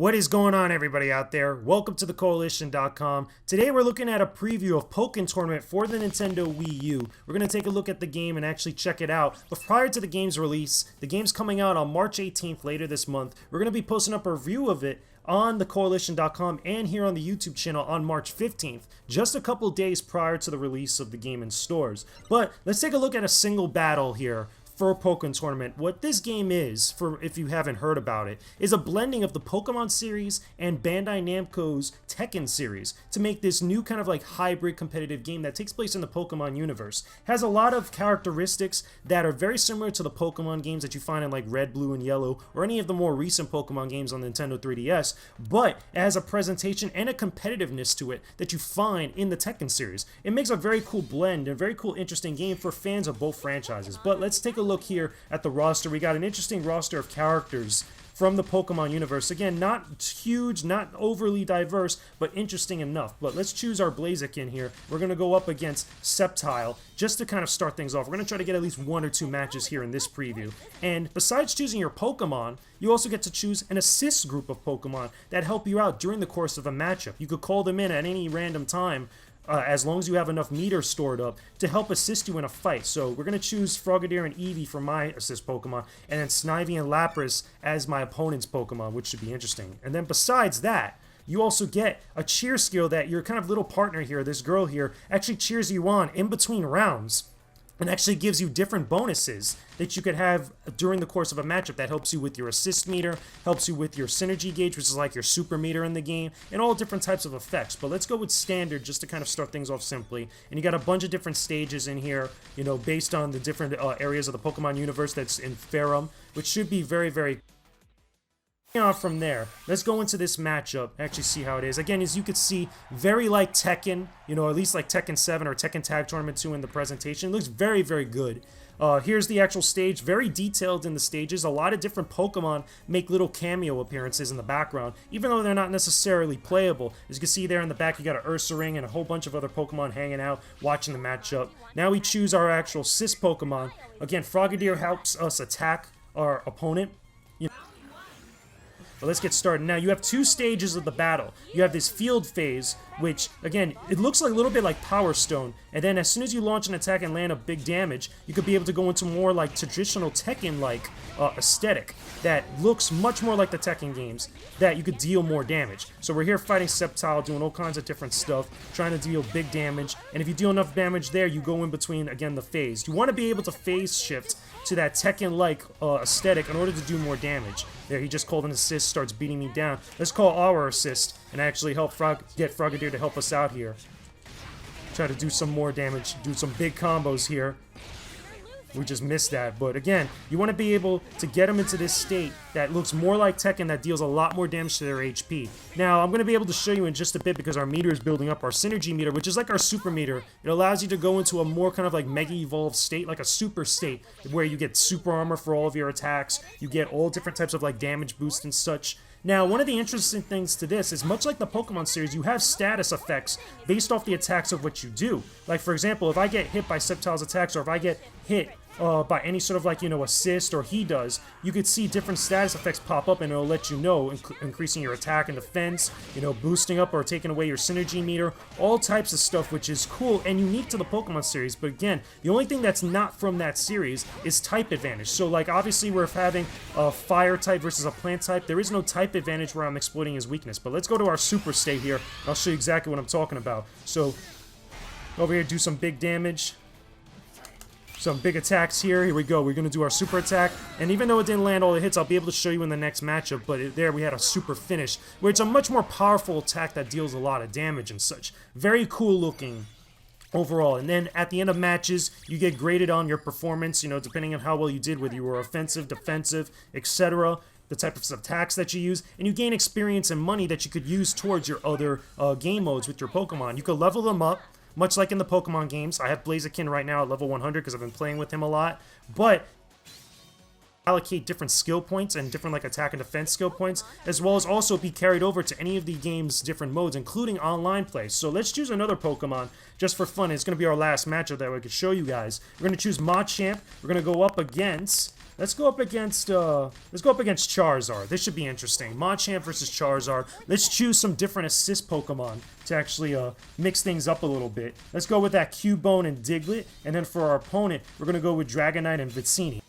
What is going on, everybody out there? Welcome to the Koalition.com. Today we're looking at a preview of Pokken Tournament for the Nintendo Wii U. We're going to take a look at the game and actually check it out. But prior to the game's release, the game's coming out on March 18th later this month. We're going to be posting up a review of it on the Koalition.com and here on the YouTube channel on March 15th, just a couple days prior to the release of the game in stores. But let's take a look at a single battle here for Pokken Tournament. What this game is, for if you haven't heard about it, is a blending of the Pokemon series and Bandai Namco's Tekken series to make this new kind of like hybrid competitive game that takes place in the Pokemon universe. Has a lot of characteristics that are very similar to the Pokemon games that you find in like Red, Blue, and Yellow, or any of the more recent Pokemon games on the Nintendo 3DS, but it has a presentation and a competitiveness to it that you find in the Tekken series. It makes a very cool blend and very cool, interesting game for fans of both franchises. But let's take a look here at the roster. We got an interesting roster of characters from the Pokemon universe. Again, not huge, not overly diverse, but interesting enough. But let's choose our Blaziken here. We're going to go up against Sceptile just to kind of start things off. We're going to try to get at least 1 or 2 matches here in this preview. And besides choosing your Pokemon, you also get to choose an assist group of Pokemon that help you out during the course of a matchup. You could call them in at any random time as long as you have enough meters stored up to help assist you in a fight. So we're going to choose Frogadier and Eevee for my assist Pokemon, and then Snivy and Lapras as my opponent's Pokemon, which should be interesting. And then besides that, you also get a cheer skill that your kind of little partner here, this girl here, actually cheers you on in between rounds, and actually gives you different bonuses that you could have during the course of a matchup that helps you with your assist meter, helps you with your synergy gauge, which is like your super meter in the game, and all different types of effects. But let's go with standard just to kind of start things off simply. And you got a bunch of different stages in here, you know, based on the different areas of the Pokemon universe that's in Farum, which should be very, very off from there. Let's go into this matchup, actually see how it is. Again, as you can see, very like Tekken, you know, at least like Tekken 7 or Tekken Tag Tournament 2 in the presentation. It looks very, very good. Here's the actual stage, very detailed in the stages. A lot of different Pokemon make little cameo appearances in the background, even though they're not necessarily playable. As you can see there in the back, you got an Ursaring and a whole bunch of other Pokemon hanging out, watching the matchup. Now we choose our actual Sis Pokemon. Again, Frogadier helps us attack our opponent. But let's get started. Now, you have 2 stages of the battle. You have this field phase, which, again, it looks like a little bit like Power Stone. And then as soon as you launch an attack and land a big damage, you could be able to go into more like traditional Tekken-like aesthetic that looks much more like the Tekken games, that you could deal more damage. So we're here fighting Sceptile, doing all kinds of different stuff, trying to deal big damage. And if you deal enough damage there, you go in between, again, the phase. You want to be able to phase shift to that Tekken-like aesthetic in order to do more damage. There, he just called an assist, starts beating me down. Let's call our assist and actually help get Frogadier to help us out here. Try to do some more damage, do some big combos here. We just missed that, but again, you want to be able to get them into this state that looks more like Tekken, that deals a lot more damage to their HP. Now, I'm going to be able to show you in just a bit because our meter is building up, our synergy meter, which is like our super meter. It allows you to go into a more kind of like mega evolved state, like a super state, where you get super armor for all of your attacks, you get all different types of like damage boost and such. Now, one of the interesting things to this is, much like the Pokemon series, you have status effects based off the attacks of what you do. Like, for example, if I get hit by Sceptile's attacks, or if I get hit by any sort of like, you know, assist, or he does, you could see different status effects pop up, and it'll let you know, increasing your attack and defense, you know, boosting up or taking away your synergy meter, all types of stuff, which is cool and unique to the Pokemon series. But again, the only thing that's not from that series is type advantage. So like, obviously we're having a fire type versus a plant type. There is no type advantage where I'm exploiting his weakness. But let's go to our super state here. I'll show you exactly what I'm talking about. So over here, do some big damage. Some big attacks here. Here we go. We're going to do our super attack. And even though it didn't land all the hits, I'll be able to show you in the next matchup. But there we had a super finish, where it's a much more powerful attack that deals a lot of damage and such. Very cool looking overall. And then at the end of matches, you get graded on your performance, you know, depending on how well you did, whether you were offensive, defensive, etc., the type of attacks that you use, and you gain experience and money that you could use towards your other game modes with your Pokemon. You could level them up, much like in the Pokemon games. I have Blaziken right now at level 100 because I've been playing with him a lot, but allocate different skill points and different like attack and defense skill points, as well as also be carried over to any of the game's different modes, including online play. So let's choose another Pokemon just for fun. It's going to be our last matchup that we could show you guys. We're going to choose Machamp. We're going to go up against... Let's go up against Charizard. This should be interesting. Machamp versus Charizard. Let's choose some different assist Pokemon to actually mix things up a little bit. Let's go with that Cubone and Diglett, and then for our opponent, we're going to go with Dragonite and Vicini.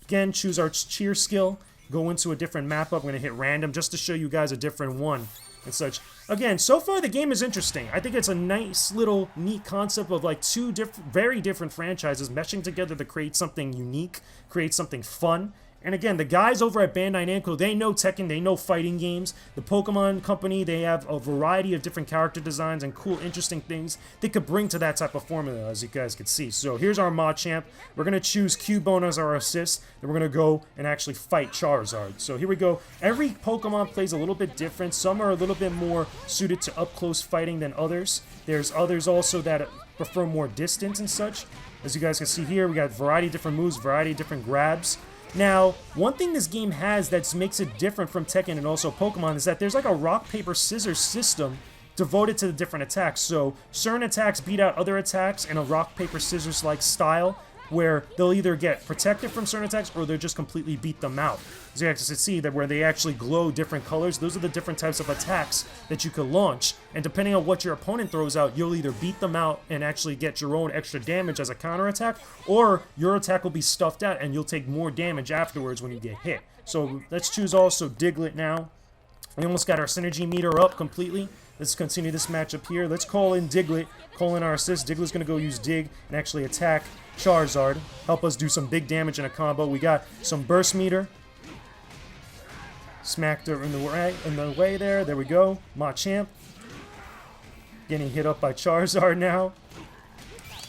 Again, choose our cheer skill, go into a different map up. I'm going to hit random just to show you guys a different one and such. Again, so far the game is interesting. I think it's a nice little neat concept of like two very different franchises meshing together to create something unique, create something fun. And again, the guys over at Bandai Namco, they know Tekken, they know fighting games. The Pokemon Company, they have a variety of different character designs and cool, interesting things they could bring to that type of formula, as you guys can see. So here's our Machamp. We're going to choose Cubone as our assist. Then we're going to go and actually fight Charizard. So here we go. Every Pokemon plays a little bit different. Some are a little bit more suited to up-close fighting than others. There's others also that prefer more distance and such. As you guys can see here, we got a variety of different moves, variety of different grabs. Now, one thing this game has that makes it different from Tekken and also Pokemon is that there's like a rock, paper, scissors system devoted to the different attacks. So certain attacks beat out other attacks in a rock, paper, scissors like style, where they'll either get protected from certain attacks or they'll just completely beat them out. As you guys can see, that where they actually glow different colors, those are the different types of attacks that you could launch. And depending on what your opponent throws out, you'll either beat them out and actually get your own extra damage as a counterattack, or your attack will be stuffed out and you'll take more damage afterwards when you get hit. So let's choose also Diglett now. We almost got our synergy meter up completely. Let's continue this matchup here. Let's call in Diglett, call in our assist. Diglett's going to go use Dig and actually attack Charizard. Help us do some big damage in a combo. We got some burst meter. Smacked her in the way there. There we go. Machamp. Getting hit up by Charizard now.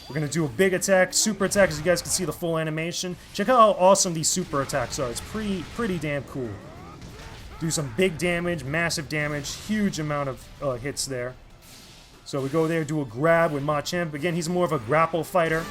We're going to do a big attack, super attack, as you guys can see the full animation. Check out how awesome these super attacks are. It's pretty damn cool. Do some big damage, massive damage, huge amount of hits there. So we go there, do a grab with Machamp. Again, he's more of a grapple fighter.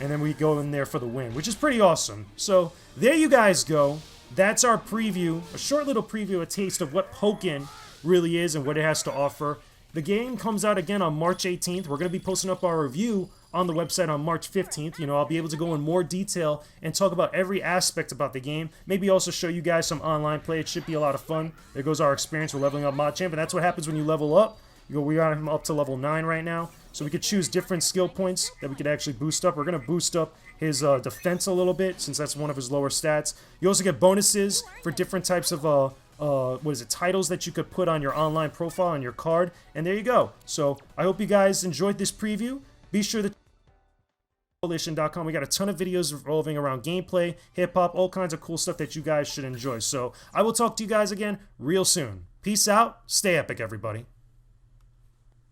And then we go in there for the win, which is pretty awesome. So there you guys go. That's our preview, a short little preview, a taste of what Pokken really is and what it has to offer. The game comes out again on March 18th. We're going to be posting up our review on the website on March 15th. You know, I'll be able to go in more detail and talk about every aspect about the game. Maybe also show you guys some online play. It should be a lot of fun. There goes our experience with leveling up Machamp, and that's what happens when you level up. We got him up to level 9 right now. So we could choose different skill points that we could actually boost up. We're going to boost up his defense a little bit, since that's one of his lower stats. You also get bonuses for different types of titles that you could put on your online profile on your card. And there you go. So I hope you guys enjoyed this preview. Be sure to Koalition.com. We got a ton of videos revolving around gameplay, hip-hop, all kinds of cool stuff that you guys should enjoy. So I will talk to you guys again real soon. Peace out. Stay epic, everybody.